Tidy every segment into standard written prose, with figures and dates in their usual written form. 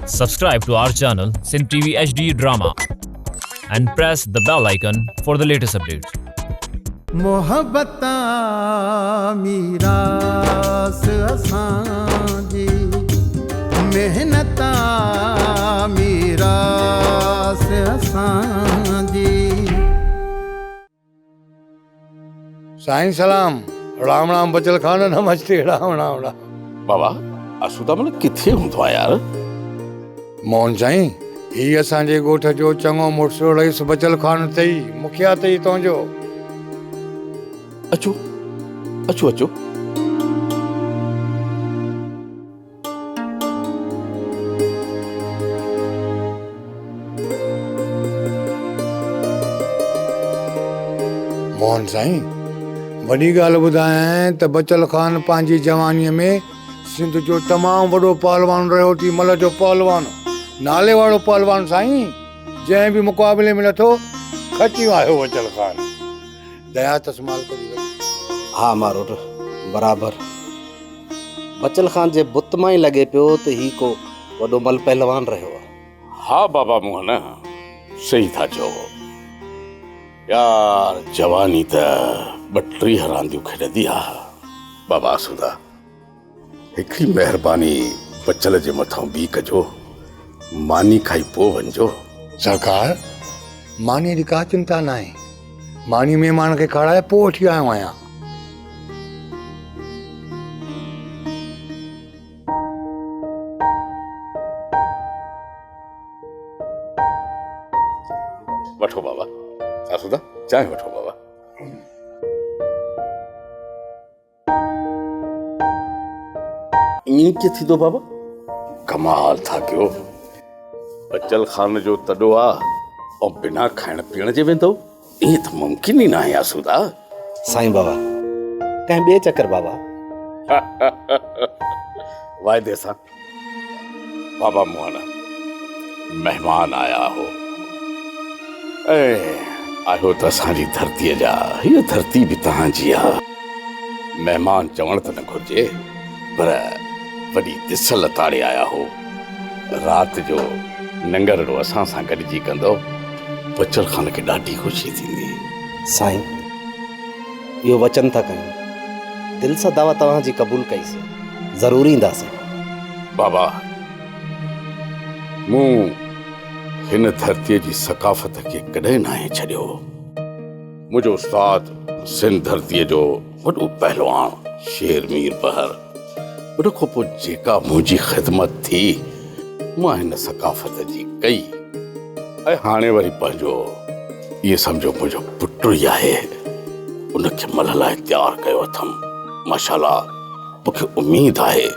Subscribe to our channel Sin TV HD Drama and press the bell icon for the latest updates. मोहब्बता मीरास असांजी मेहनता मीरास असांजी। साईं सलाम, राम राम बचल खान, नमस्ते, राम राम राम। बाबा असुदा मन किथे हूंदो आहे यार? मोहन साईं, ही असांजे ॻोठ जो चङो मुड़ुसु रईस बचल खान अथई, मुखिया अथई तुंहिंजो। अचो अचो अचो। मोहन साईं, वॾी ॻाल्हि ॿुधायां त बचल खान पंहिंजी जवानीअ में सिंध जो तमामु वॾो पहलवान रहियो थी, मल जो पहलवान, नाले वारो पहलवान साईं। जंहिं बि मुक़ाबले में नथो खटी आयो बचल खान। दया तस्माल करी। हाँ मारोट बराबर। बचल खान जे बुत मां ई लॻे पियो त ही को वॾो मल पहलवान रहियो आहे। हा बाबा मोहन, सही था चओ यार। जवानी त 32 रांदियूं खेॾंदी आहे। बाबा असुदा, हिकिड़ी महिरबानी बचल जे मथां बि कजो, मानी खाई पोइ वञिजो। सरकार, मानी जी का चिंता न आहे। मानी महिमान खे खाराए पोइ वठी आयो आहियां। वठो बाबा, असुदा चांहि वठो बाबा। ईअं कीअं थींदो बाबा? कमाल था कयो। बचल खान जो तॾो आहे ऐं बिना खाइण पीअण जे वेंदो? ईअं त मुमकिन ई न आहे असुदा। साईं बाबा, कंहिं ॿिए चक्कर बाबा। वाइदे सां। बाबा मोहन, महिमान आया हो ऐं आयो त असांजी धरतीअ जा। हीअ धरती बि तव्हांजी आहे। महिमान चवण त न घुरिजे, पर वॾी दिस लताड़े आया हो। राति जो नंगरड़ो असां सां गॾिजी कंदो, बचल खान खे ॾाढी ख़ुशी थींदी। साईं, इहो वचन था कयूं, दिलि सां दावा तव्हांजी क़बूल कईसीं, ज़रूरु ईंदासीं। बाबा, मूं हिन धरतीअ जी सकाफ़त खे कॾहिं न आहे छॾियो। मुंहिंजो उस्ताद सिंध धरतीअ जो वॾो पहलवान शेर मीर बहर, उन खां पोइ जेका मुंहिंजी ख़िदमत थी, मां हिन सकाफ़त जी कई। ऐं हाणे वरी पंहिंजो इहे सम्झो मुंहिंजो पुटु ई आहे, उनखे मल लाइ तयारु कयो अथमि। माशाल्लाह, मूंखे उमेद आहे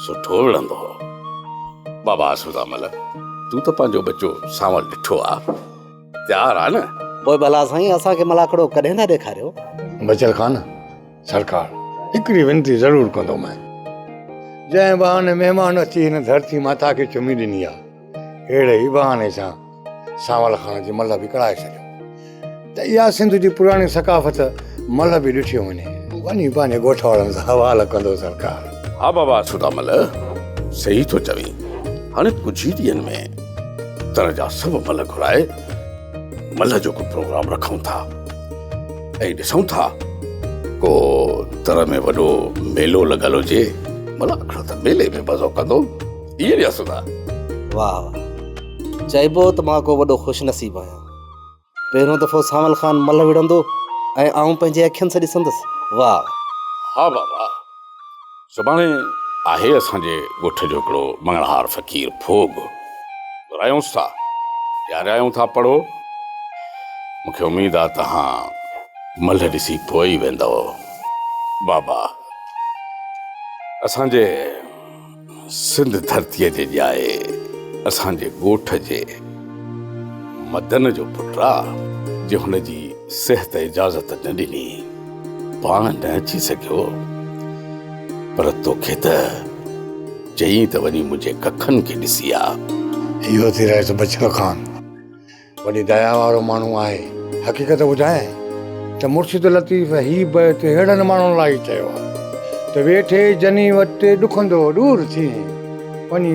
सुठो विढ़ंदो। बाबा असुदामल, तूं त पंहिंजो बच्चो सावल ॾिठो आहे, तयारु आहे न? पोइ भला साईं, असांखे मलाकड़ो कॾहिं न ॾेखारियो। बचल खान, सरकार हिकिड़ी विनती ज़रूरु कंदो मैं। जंहिं बहाने महिमान अची हिन धरती माता खे चुमी ॾिनी आहे, अहिड़े ई बहाने सां सावल खान जी मल बि कराए छॾियो त इहा सिंध जी पुराणी सकाफ़त मल बि ॾिठी वञे, वञी पंहिंजे ॻोठ वारनि सां हवाल कंदो सरकार। हा बाबा असुदामल, सही थो चवीं। हाणे कुझु ई ॾींहंनि में तर जा सभु मल घुराए मल जो को प्रोग्राम रखूं था ऐं ॾिसूं था को तर में वॾो मेलो लॻल हुजे। मल आखिर त मेले में मज़ो कंदो। इहे असुदा। वाह वाह, चइबो त मां को वॾो ख़ुशनसीब आहियां। पहिरियों दफ़ो सावल खान मल विढ़ंदो ऐं आऊं पंहिंजे अखियुनि सां ॾिसंदुसि। वाह। हा बाबा, सुभाणे आहे असांजे ॻोठ जो हिकिड़ो मंगलहार फ़क़ीर भोग, घुरायूंसि था, ॾियारायूं था पढ़ो। मूंखे उमेद आहे तव्हां मल ॾिसी पोइ ई वेंदव। बाबा, असांजे सिंध धरतीअ जे ॼाए असांजे ॻोठ जे मदन जो पुटु आहे, जे हुनजी सिहत इजाज़त न ॾिनी, पाण न अची सघियो, पर तोखे त चई त वञी मुंहिंजे कखनि खे ॾिसी आ। इहो थी रहियो बचल खान, वॾी दया वारो माण्हू आहे। हक़ीक़त ॿुधाए त मुर्शिद लतीफ़ ही बैत अहिड़नि माण्हुनि लाइ चयो आहे त वेठे जनी वटि ॾुखंदो दूर थी, वञी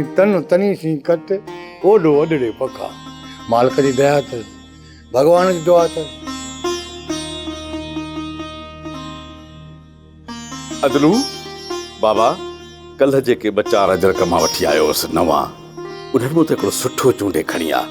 तनी सी कट ओॾो वॾड़े पका। मालिक जी दया अथसि, भॻवान जी दुआ अथसि। अदलू बाबा कल्ह जेके ॿ चार अजरक मां वठी आयो हुअसि नवां, उन्हनि मूं त हिकिड़ो सुठो चूंडे खणी आ।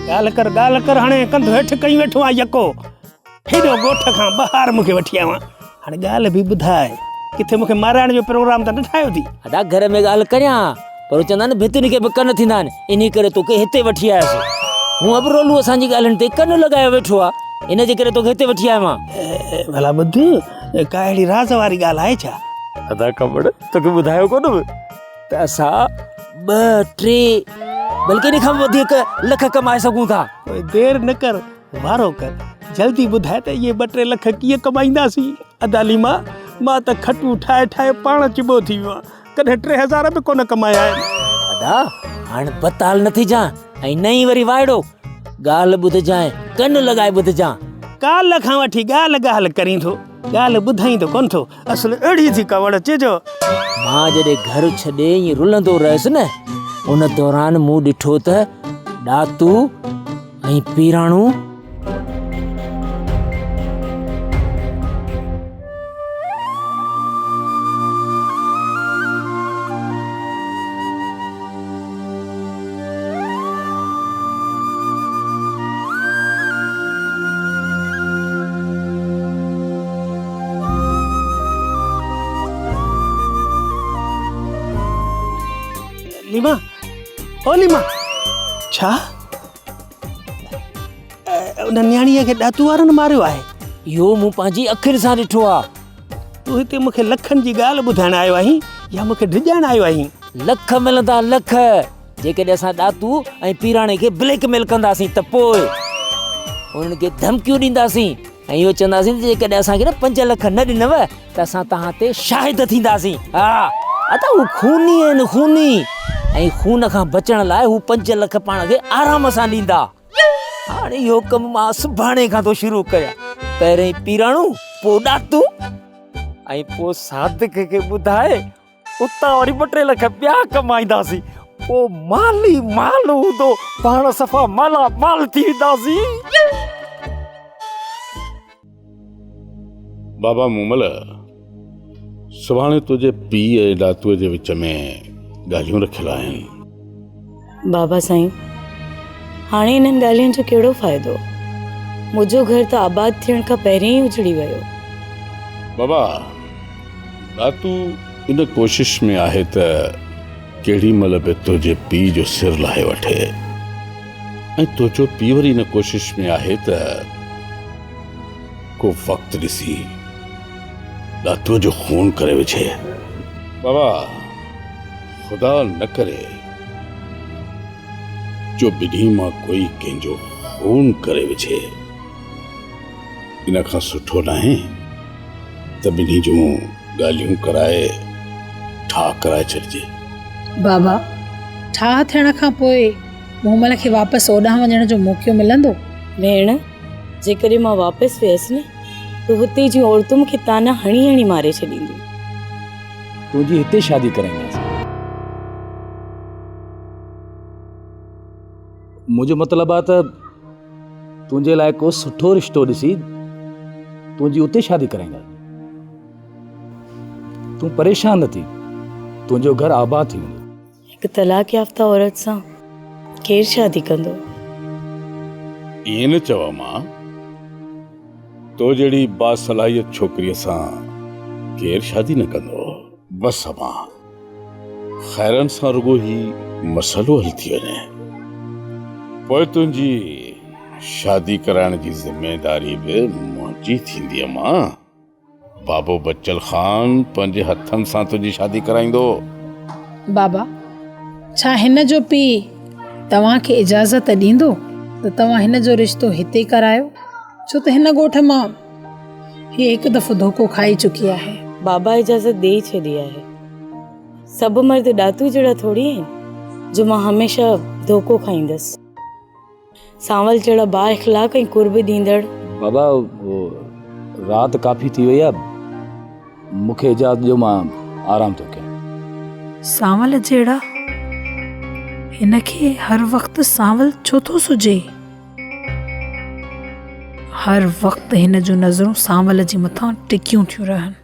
ॻाल्हि कर हाणे कंधु हेठि कई वेठो आहे यको। हेॾो ॻोठ खां ॿाहिरि मूंखे वठी आयो आहियां। हाणे ॻाल्हि बि ॿुधाए, किथे मूंखे माराइण जो प्रोग्राम त न ठाहियो थी? अदा घर में ॻाल्हि करियां पर चवंदा आहिनि भितियुनि खे बि कन थींदा आहिनि, इन करे तोखे हिते वठी आयासीं। हूअं अबरोलू असांजी ॻाल्हियुनि ते कन लॻायो वेठो आहे, इन जे करे तोखे हिते वठी आयो मां। भला ॿुध, का अहिड़ी राज़ वारी ॻाल्हि आहे छा? अदा कमड़ तोखे ॿुधायो कोन त असां 2-3 बल्कि इन खां वधीक लख कमाए सघूं था। देर न कर, वारो कर, जल्दी ॿुधाए त इहे 2-3 लख कीअं कमाईंदासीं। अदाली मां त खटूं ठाहे ठाहे पाण चिॿो थी वियो आहे, कॾहिं 3000 बि कोन कमाया आहिनि। अदा हाणे बताल न थी जा ऐं नई वरी वाइड़ो ॻाल्हि ॿुधजांइ, कन लॻाए ॿुधजां। काल्ह खां वठी ॻाल्हि करीं थो, ॻाल्हि ॿुधाई त कोन थो। असुल अहिड़ी थी कवड़ चइजो। मां जॾहिं घर छॾे ईअं रुलंदो रहियुसि न, उन दौरान मूं ॾिठो त ॾातू ऐं पीराणू लीमा, ओ लीमा, छा उन न्याणीअ खे ॾातू वारनि मारियो आहे? इहो मूं पंहिंजी अखियुनि सां ॾिठो आहे। तूं हिते मूंखे लखनि जी ॻाल्हि ॿुधाइण आयो आहीं या मूंखे डिॼाइण आयो आहीं? लख मिलंदा लख, जेकॾहिं असां ॾातू ऐं पीराणे खे ब्लैकमेल कंदासीं त पोइ उन्हनि खे धमकियूं ॾींदासीं ऐं इहो चवंदासीं जेकॾहिं असांखे न 5 लख न ॾिनव त असां तव्हां ते शाहिद थींदासीं। हा अदा हू खूनी आहिनि, खूनी, ऐं खून खां बचण लाइ हू 5 लख पाण खे आराम सां ॾींदा। हाणे इहो कमु मां सुभाणे खां थो शुरू कयां। पहिरीं पीराणू, पोइ ॾातू ऐं पोइ सादिक खे ॿुधाए उतां वरी 2-3 लख ॿिया कमाईंदासीं। पोइ माली माल हूंदो, पाण सफ़ा माला माल थी वेंदासीं। बाबा मूमल, सुभाणे तुंहिंजे पीउ ऐं ॾातूअ जे विच में ॻाल्हियूं रखियल आहिनि। बाबा साईं, हाणे इन्हनि ॻाल्हियुनि जो कहिड़ो फ़ाइदो? मुंहिंजो घर त आबाद थियण खां पहिरीं ई उजड़ी वियो। बाबा, ॾातू इन कोशिश में आहे त केॾी महिल बि तुंहिंजे पीउ जो सिर लाहे वठे, ऐं तुंहिंजो पीउ वरी इन कोशिश में आहे त को वक़्तु ॾिसी ॾातूअ जो खून करे विझे। बाबा, खुदा न करे जो ॿिन्ही मां कोई कंहिंजो खून करे विझे। इन खां सुठो न आहे त ॿिन्ही जूं ॻाल्हियूं कराए ठाह कराए छॾिजे। बाबा, ठाह थियण खां पोइ मूमल खे वापसि ओॾां वञण जो मौक़ो मिलंदो? भेण, जेकॾहिं मां वापसि वियसि न त हुते जी औरतूं मूंखे ताना हणी हणी मारे छॾींदियूं। तुंहिंजी हिते शादी कराईंदासीं। मुंहिंजो मतिलबु आहे त तुंहिंजे लाइ को सुठो रिश्तो ॾिसी तुंहिंजी उते शादी कराईंदा। तूं परेशान न थी, तुंहिंजो घर आबाद थी वेंदो। हिकु तलाक याफ़्ता औरत सां केरु शादी कंदो? ईअं न चवां मां, तो जहिड़ी बासलाहियत छोकिरीअ सां केरु शादी न कंदो। बसि मां ख़ैरनि सां रुगो ही मसइलो हल थी वञे, पोइ तुंहिंजी शादी कराइण जी ज़िम्मेदारी बि मुंहिंजी थींदी। मां बाबो बच्चल ख़ान पंहिंजे हथनि सां तुंहिंजी शादी कराईंदो। बाबा, छा हिन जो पीउ तव्हांखे इजाज़त ॾींदो त तव्हां हिन जो रिश्तो हिते करायो? छो त हिन ॻोठ मां हीअ हिकु दफ़ो धोखो खाई चुकी आहे। बाबा इजाज़त दे ही छॾी आहे। सभु मर्द ॾातू जहिड़ा थोड़ी आहिनि जो मां हमेशह धोखो खाईंदसि। सांवल जहिड़ा बा इख़लाक़ ऐं कुर्ब ॾींदड़। बाबा वो रात काफ़ी थी वई आहे, मूंखे इजाज़त ॾियो, मां आराम थो कयां। सांवल जहिड़ा? हिनखे हर वक़्तु सांवल छो थो सुझे? हर वक़्तु हिन जूं नज़रूं सांवल जे मथां टिकियूं थियूं रहनि।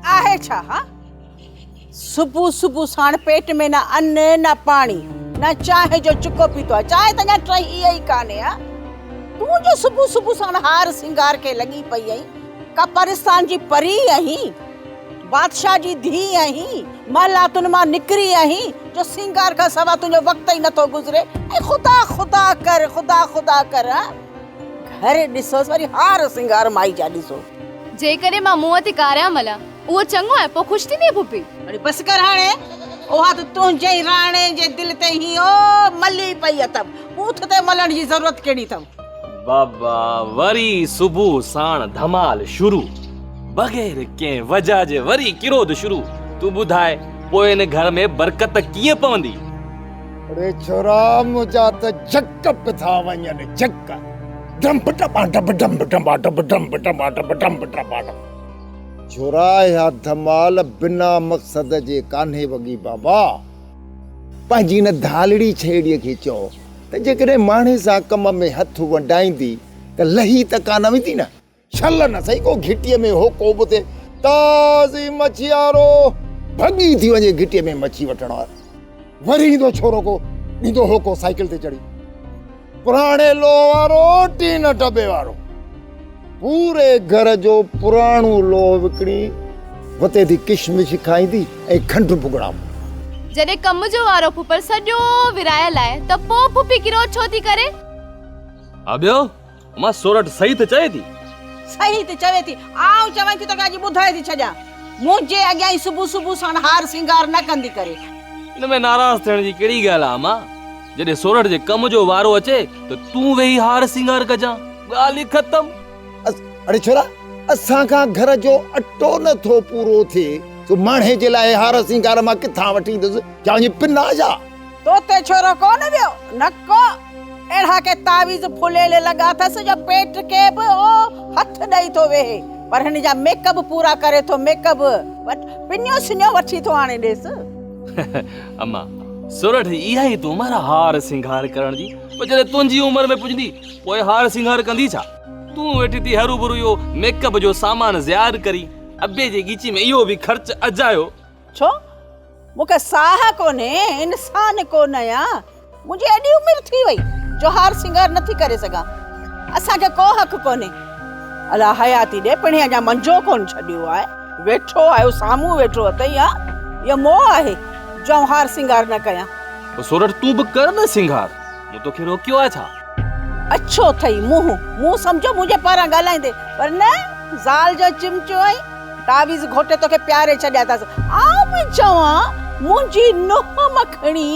आहे छा? हा, सुबुह सुबुह साण पेट में ना अन्न ना पानी ना चाहे जो चुको पीतो आहे। चाहे तंहिंजा टई इहा ई कान्हे। हा, तूं जो सुबुह सुबुह साण हार सिंगार के लगी पई आई, का पाकिस्तान जी परी आहीं, बादशाह जी धी आहीं, महलातुनि मां निकिरी आहीं जो सिंगार का सवा तुंहिंजो वक़्तु ई नथो गुज़रे। ऐं खुदा खुदा कर, खुदा खुदा कर। घर ॾिसोसि वरी हार सिंगार माई जा ॾिसो। जेकॾहिं मां मुंहं ते कारियां मला उहो चङो आहे, पोइ ख़ुशि थींदी पुपी? अरे बस कर हाणे। उहा त तुंहिंजे राणे जे दिल ते ही ओ मली पई अथव, बूथ ते मलण जी ज़रूरत कहिड़ी अथव? बाबा वरी सुबुह साण धमाल शुरू, बग़ैर कंहिं वजह जे वरी किरोध शुरू। तूं ॿुधाए पोइ इन घर में बरकत कीअं पवंदी? अरे छोरा मुंहिंजा त झक पिथा वञनि, झक। डंब टपा डब डंब टपा डब डंब टपा डब डंब टपा डब। छोरा या धमाल बिना मक़सद जे कान्हे वगी बाबा। पंहिंजी न धालड़ी छेड़ीअ खे चओ त जेकॾहिं माणे सां कम में हथ वंडाईंदी त लही त कान वेंदी न, छल न सही को घिटीअ में होको बि थिए ताज़ी मछियारो भॻी थी वञे घिटीअ में मच्छी वठण वारो। वरी ईंदो छोरो को ॾींदो होको साइकिल ते चढ़ी, पुराणे लो वारो टीन टबे वारो, पूरे घर जो पुराणो लो विकिणी वते थी किशमिश खाईंदी ऐं खंडु भुॻड़ा। जॾहिं कम जो वारो फुफड़ सॼो विरायल आहे त पोइ फुफी किरो छो थी करे? अबियो मां सोरठ सही त चए थी। सही त चवे थी, आऊं चवां थी तोखे अॼु ॿुधाए थी छॾियां, मुंहिंजे अॻियां ई सुबुह सुबुह साण हार सिंगार न कंदी करे। इन में नाराज़ थियण जी कहिड़ी ॻाल्हि आहे मां? जॾहिं सोरठ जे कम जो वारो अचे त तूं वेही हार सिंगार कजां, ॻाल्हि ई ख़तम। अरे छोरा, असां खां घर जो अटो नथो पूरो थिए तो माणे जे लाइ हार सिंगार मां किथां वठींदुसि? जांजी पिना जा तो ते छोरो कोन वियो नको अहिड़ा के तावीज़ फुलेले लॻा अथसि जो पेट के बि ओ हथ ॾेई थो वेहे, पर हिन जा मेकअप पूरा करे थो। मेकअप पिनियो सिनियो वठी थो आणे ॾेसि। अम्मा सोरठ इहा ई तूं उमिरि हार सिंगार करण जी, पर जॾहिं तुंहिंजी उमिरि में पुॼंदी पोइ हार सिंगार कंदी छा? तूं वेठी थी हरू भरू इहो मेकअप जो सामान ज़ियार करी, अबे जे गीची में इहो बि ख़र्च अजायो। छो मूंखे साह कोन्हे, इंसान कोन आहियां? मुंहिंजी एॾी उमिरि थी वई जो हार सिंगार नथी करे सघां। असांखे को हक़ कोन्हे। अला हयाती ॾे पिणे अञा मंजो कोन छॾियो आहे, वेठो आयो साम्हूं वेठो अथई। इहो मोह आहे जो हार सिंगार न कयां? सोरठ तूं बि कर न सिंगार, मूं तोखे रोकियो आहे छा? अच्छो थई मुंहुं सम्झो मुंहिंजे पारां ॻाल्हाईंदे, पर न ज़ाल जो चिमचो आई तावीज़ घोटे तोखे प्यारे छॾिया अथसि। आऊं बि चवां मुंहिंजी नोह मखणी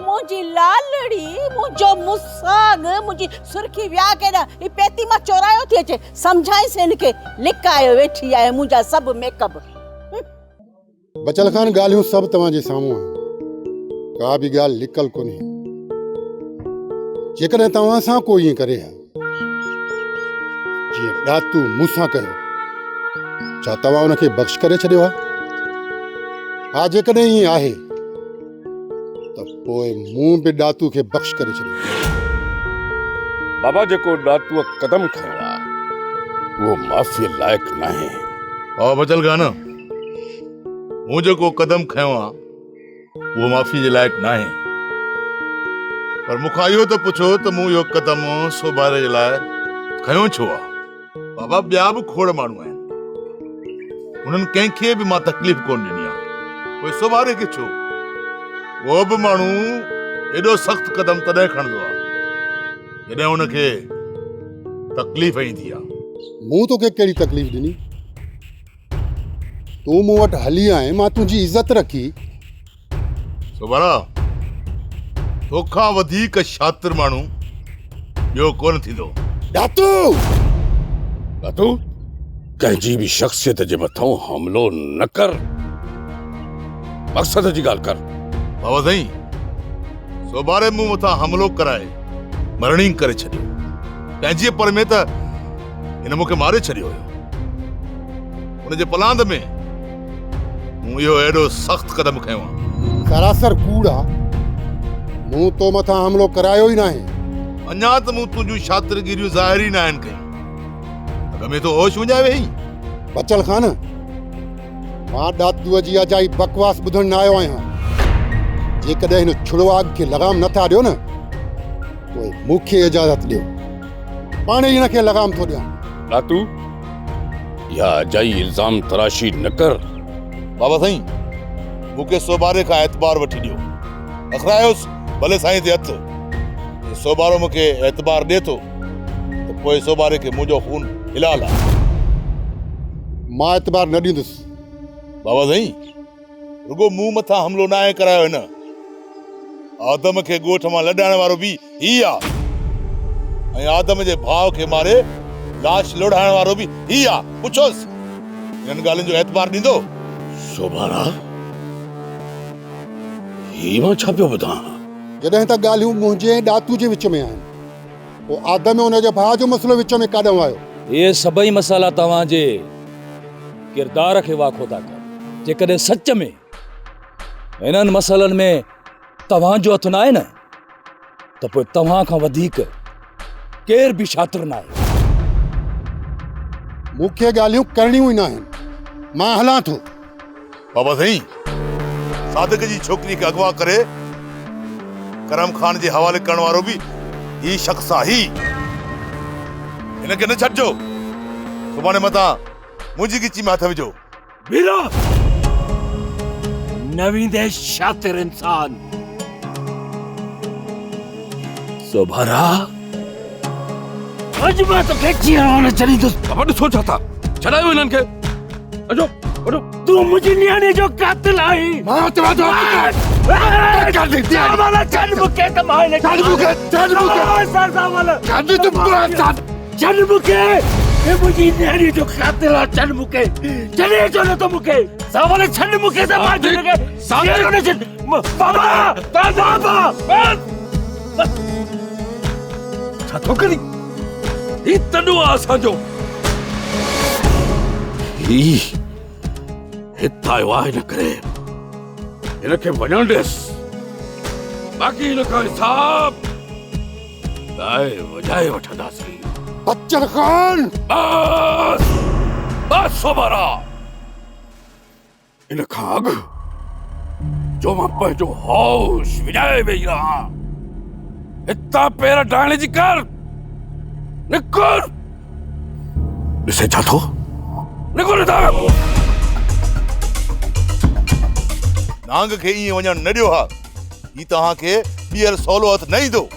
मुंहिंजी लालड़ी मुंहिंजो मुसाग मुंहिंजी सुर्खी विया के न ही पेती मां चोरायो थी अचे सम्झाइसि हिनखे लिकायो वेठी आहे मुंहिंजा सभु मेकअप। बचल खान ॻाल्हियूं सभु तव्हांजे साम्हूं आहिनि, का बि ॻाल्हि लिकल कोन्हे। जेकॾहिं तव्हां सां को ईअं करे हा जीअं ॾातू मूंसां कयो, छा तव्हां उनखे बख़्श करे छॾियो आहे? हा, जेकॾहिं ईअं आहे त पोइ मूं बि ॾातू खे बख़्श करे छॾियो। बाबा जेको ॾातूअ कदम खयो आहे उहो माफ़ी लाइक़ु नाहे। हा बचल गान, मूं जेको कदम खयो आहे उहो माफ़ी जे लाइक़ु नाहे, पर मूंखां इहो त पुछो त मूं इहो कदम सोभारे जे लाइ खयो छो आहे? बाबा ॿिया बि खोड़ माण्हू आहिनि, उन्हनि कंहिंखे बि मां तकलीफ़ कोन ॾिनी आहे, पोइ सोभारे खे छो? उहो बि माण्हू एॾो सख़्तु कदम तॾहिं खणंदो आहे जॾहिं हुनखे तकलीफ़ ईंदी आहे। मूं तोखे कहिड़ी तकलीफ़ ॾिनी? तूं मूं वटि हली आहीं, मां तुंहिंजी इज़त रखी। सोभारा, तोखां वधीक शातिर माण्हू ॿियो कोन थींदो। ॾातू ॾातू, कंहिंजी बि शख़्सियत जे मथां हमिलो न कर, मक़सद जी ॻाल्हि कर। बाबा साईं, सोभारे मूं मथां हमिलो कराए मरणी करे छॾियो, पंहिंजे पर में त हिन मूंखे मारे छॾियो हुयो। हुनजे पलांद में मूं इहो एॾो सख़्तु कदम खयो आहे। सरासर कूड़ आहे, मूं तो मथां हमिलो करायो ई नाहे। अञा त मूं तुंहिंजूं शातिरगिरियूं ज़ाहिर ई न आहिनि कयूं, अॻ में तो होश विञाए वेही। बचल खान, मां ॾातूअ जी अजाई बकवास ॿुधण न आयो आहियां। जेकॾहिं हिन छुड़वाग खे लगाम नथा ॾियो न, पोइ मूंखे इजाज़त ॾियो, पाणे ई हिनखे लगाम थो ॾियां। ॾातू, इहा अजाई इल्ज़ाम तराशी न कर। बाबा साईं, मूंखे सोभारे खां एतबार वठी ॾियो, अखरायोसि भले साईं ते हथ। सोभारो मूंखे एतबार ॾिए थो त पोइ सोभारे खे मुंहिंजो खून हिलाल आहे। मां एतबार न ॾींदुसि। बाबा साईं, रुगो मूं मथां हमिलो न आहे करायो हिन, आदम खे ॻोठ मां लॾाइण वारो बि ही आहे, ऐं आदम जे भाउ खे मारे लाश लोढ़ाइण वारो बि ही आहे। पुछोसि, हिननि ॻाल्हियुनि जो एतबार ॾींदो? सोभारा, ही मां छा पियो ॿुधां? जॾहिं त ॻाल्हियूं मुंहिंजे ऐं ॾातू जे विच में आहिनि, पोइ आदम ऐं हुनजे भाउ जो मसलो विच में काॾों आयो? ये सभई मसाला तव्हांजे किरदार खे वाखो था कनि। जेकॾहिं सच में हिननि मसलनि में तव्हांजो हथु न आहे न, त पोइ तव्हां खां वधीक केर बि शातिर न आहे। मूंखे ॻाल्हियूं करणियूं ई न आहिनि, मां हलां थो। बाबा साईं, सादिक जी छोकिरी खे अगवा करे करम खान जे हवाले करण वारो बि ही शख़्स आहे। हिनखे न छॾिजो, सुभाणे मथां मुंहिंजी गिची में हथ विझो। बीरो नवींदे शातिर इंसान। सोभारा, अॼु मां तोखे जीअण न छॾींदुसि। बाबा ॾिसो छा था, छॾायो हिननि खे। अचो अचो। तूं मुंहिंजी नियाणी जो कातिल आहीं। मां तव्हांजो छॾ मूंखे त मां हिन छॾ मूंखे, हे मुंहिंजी नियाणी जो कातिल आहे। छॾ मूंखे, छॾे छो नथो मूंखे? सावल छॾ मूंखे त मां हिनखे बाबा बाबा छा थो करी? ही तॾो आहे असांजो, ही हितां आयो आहे हिन करे हिनखे वञण ॾेसि, बाक़ी हिन खां हिसाब लाइ वॼाए वठंदासीं। बच्चन खान, बस बस सोभारा, हिन खां अॻु जो मां पंहिंजो होश विञाए वेही रहां, हितां पेर डाइण जी कर। निकुर, ॾिसे छा थो? निकुर हितां। नांग खे ईअं वञण न ॾियो हा, ही तव्हांखे ॿीहर सवलो हथ न ईंदो।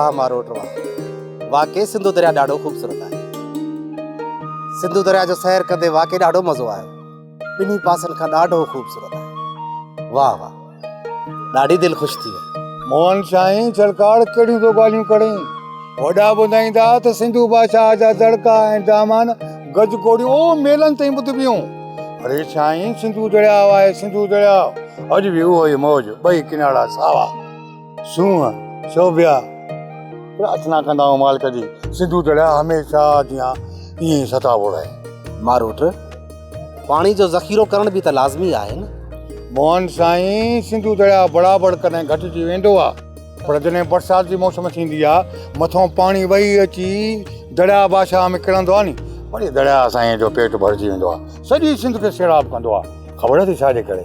वाह मारोट वाह, वाकई सिंधु दरिया ॾाढो ख़ूबसूरत आहे। सिंधु दरिया जो सैर कंदे वाकई ॾाढो मज़ो आयो। ॿिन्ही पासनि खां ॾाढो ख़ूबसूरत आहे। वाह वाह, ॾाढी दिलि ख़ुशि थी वई। मोहन साईं सरकार कहिड़ियूं तो ॻाल्हियूं करें। वॾा ॿुधाईंदा त सिंधु भाषा जा दड़का ऐं दामान गज कोड़ियूं ओ मेलनि ताईं ॿुधबियूं। अरे साईं सिंधु दरिया आहे, सिंधु दरिया अॼु बि उहो ई मौज, ॿई किनारा सावा, सूंहं शोभिया। प्रार्थना कंदा आहियूं मालिक जी सिंधु दरिया हमेशह जीअं ईअं सता उड़ाए। मारोट, पाणी जो ज़ख़ीरो करण बि त लाज़मी आहे न। मोहन साईं सिंधु दरिया बराबरि कॾहिं घटिजी वेंदो आहे, पर जॾहिं बरसाति जी मौसम थींदी आहे मथां पाणी वही अची दरिया भाषा में किरंदो आहे नी, वरी दरिया साईं जो पेट भरिजी वेंदो आहे, सॼी सिंध खे सैराब कंदो आहे। ख़बर थी छाजे करे?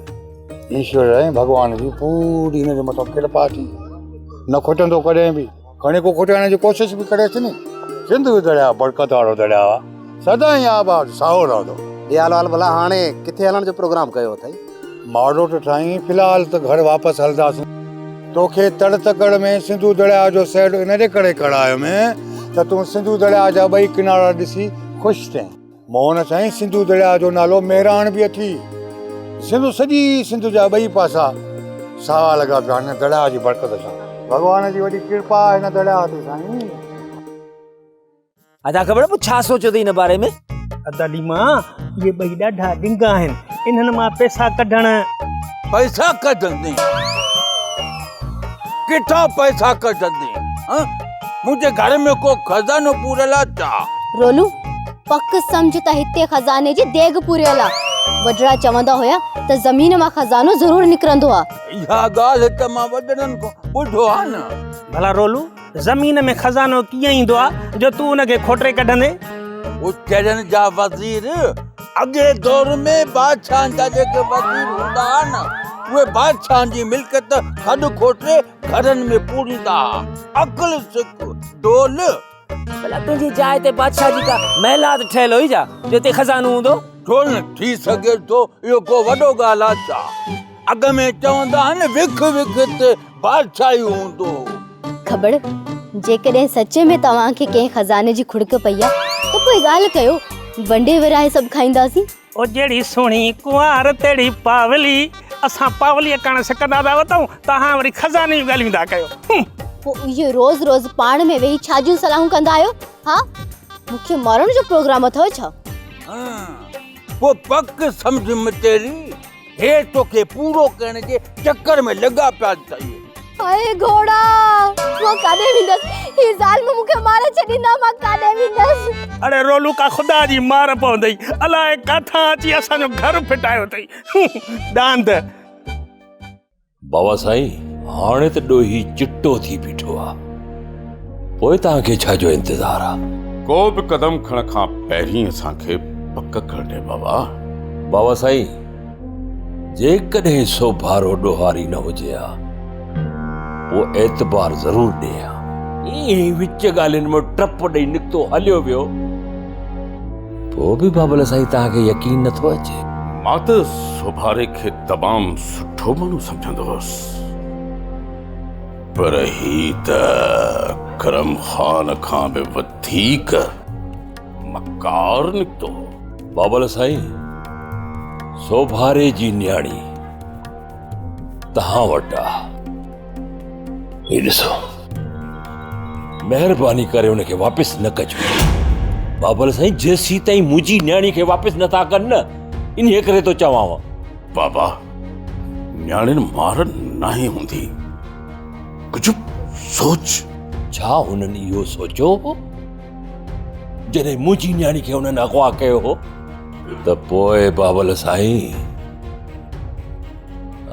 ईश्वर ऐं भॻवान जी पूरी हिन जे मथां कृपा थी, न खुटंदो कॾहिं बि, घणे को खुटाइण जी कोशिशि बि करे थी नी। सिंधु दरिया बरकत वारो दरिया आहे, सदा ई आबाद साहो रहंदो। दयाल भला हाणे किथे हलण जो प्रोग्राम कयो अथई? मारोट ठाहीं फ़िलहालु त घर वापसि हलंदासीं। तोखे तड़तकड़ में सिंधु दरिया जो सैर इनजे करे करायो में त तूं सिंधु दरिया जा ॿई किनारा ॾिसी ख़ुशि थिए। मोहन साईं सिंधु दरिया जो नालो मेराण बि अथी। सिंधु सॼी सिंधु जा ॿई पासा सावा लॻा पिया हिन दरिया जी बरकत सां। भॻवान जी वॾी कृपा हिन दरिया ते साईं। अदा ख़बर पोइ छा सोचो अथई हिन बारे में? अदाली मां ये ॿई ॾाढा ॾिंगा आहिनि, इन्हनि मां पैसा कढण। पैसा कढंदी? किथां पैसा कढंदी? मुंहिंजे घर में को खज़ानो पूरल आहे छा? रोलू पक सम्झ त हिते खज़ाने जी देग पूरियल आहे। वॾड़ा चवंदा हुया त ज़मीन मां खज़ानो ज़रूर निकिरंदो आहे। इहा ॻाल्हि त मां वॾड़नि खां ॿुधो आहे न। भला रोलू ज़मीन में खज़ानो कीअं ईंदो आहे जो तूं उनखे खोटे कढंदे? उच्चरनि जा वज़ीर अॻे दौर में बादशाहनि जा जेके वज़ीर हूंदा हुआ न, उहे बादशाहनि जी मिल्कियत खॾ खोटे घरनि में पूरींदा। अकुल सिक डोल भला तुंहिंजी जाइ ते बादशाह जी का महिलात ठहियल हुई छा जो ते खज़ानो हूंदो? छो न थी सघे थो, इहो को वॾो ॻाल्हि आहे छा? अॻ में चवंदा आहिनि विख विख ते बादशाही हूंदो। ख़बर जेकॾहिं सच में तव्हांखे कंहिं खज़ाने जी खुड़क पई आहे त पोइ ॻाल्हि कयो, वंडे विराए सभु खाईंदासीं। ओ जहिड़ी सुहिणी कुंवार तेड़ी पावली, असां पावलीअ कण सिकंदा था वठूं, तव्हां वरी खज़ाने जूं ॻाल्हियूं था कयो। पोइ इहो रोज़ रोज़ पाण में वेही छाजियूं सलाहूं कंदा आहियो? हा, मूंखे मरण जो प्रोग्राम अथव छा? वो पक समझ में तेरी हे तोखे पूरो करण जे चक्कर में लगा पिया अथई। अरे घोड़ा वो काॾे वेंदसि? ही ज़ालिम मूंखे मारे छॾींदा, मां काॾे वेंदसि? अरे रोलू का ख़ुदा जी मार पवंदई, अलाए काथां अची असांजो घर फिटायो अथई डांद। बाबा साईं हाणे त ॾोही चिट्टो थी बीठो आहे, पोइ तव्हांखे छा जो इंतज़ार आहे? को बि कदम खणण खां पहिरीं असांखे पक करणे बाबा। बाबा साईं जेकॾहिं सो भारो ॾोहारी न हुजे हा, वो एतबार ज़रूर ॾे हा। ईअं विच ॻाल्हियुनि में टप ॾेई निकितो हलियो वियो, पोइ बि बाबल साईं तव्हांखे यकीन नथो अचे? मां त सोभारे खे तमामु सुठो माण्हू सम्झंदो हुअसि, पर ही त करम ख़ान खां बि वधीक मकार निकितो। बाबल साईं सोभारे जी न्याणी तव्हां वटि आहे, ही ॾिसो महिरबानी करे उनखे वापसि न कजो। बाबल साईं जेसीं ताईं मुंहिंजी न्याणी खे वापसि नथा कनि न, इन करे तो चवांव। बाबा न्याणियुनि मार नाहे हूंदी, कुझु सोच। छा हुननि इहो सोचियो हो जॾहिं मुंहिंजी न्याणी खे हुननि अगवा कयो हो? त पोइ बाबल साईं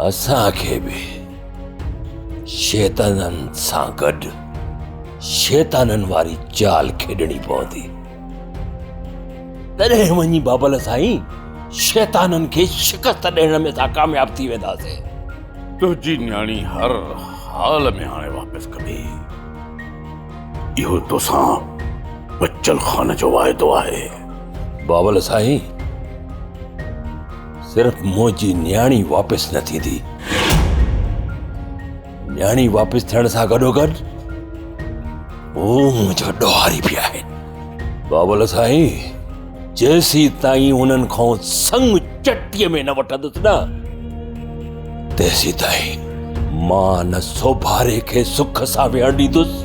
असांखे बि शैताननि सां गॾु शैताननि वारी चाल खेॾणी पवंदी। तॾहिं वञी बाबल साईं शैताननि खे शिकस्त ॾियण में असां कामयाब थी वेंदासीं। तुंहिंजी न्याणी हर हाल में हाणे वापसि कबी, इहो तोसां बच्चल ख़ान जो वाइदो आहे। बाबल साईं सिर्फ मुंहिंजी न्याणी वापसि न थींदी, न्याणी वापसि थियण सां गॾोगॾु वो मुझा डोहारी भी है बाबल साईं जैसी ताई उन्हनि खां संग चट्टीअ में न वठंदुसि न तैसी ताई मां न सोभारे खे सुख सां वेहण ॾींदुसि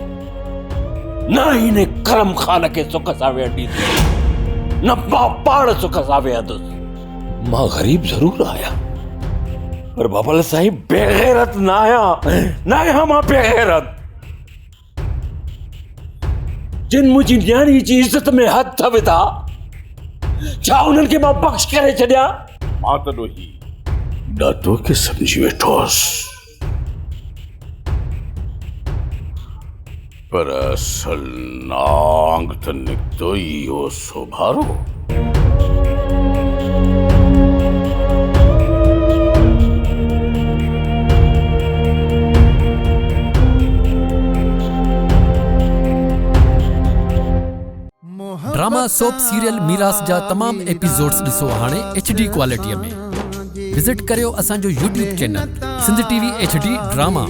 न हिन करम खान खे सुख सां वेहण ॾींदुसि न मां पाण सुख सां वेहंदुसि मां ग़रीब ज़रूर आहियां पर बाबल साईं बेगैरत न आहियां मां बेगैरत जिन मुंहिंजी न्याणी जी इज़त में हथ विधा छा उन्हनि खे मां बख़्श करे छॾियां मां त ॾोही ॾाढो खे सम्झी वेठो हुअसि पर असल नांग त निकितो इहो सोभारो ड्रामा सोप सीरियल मीरास जा तमाम एपिसोड्स ॾिसो हाणे HD क्वालिटीअ में विजिट करियो असांजो YouTube channel Sindh TV HD drama.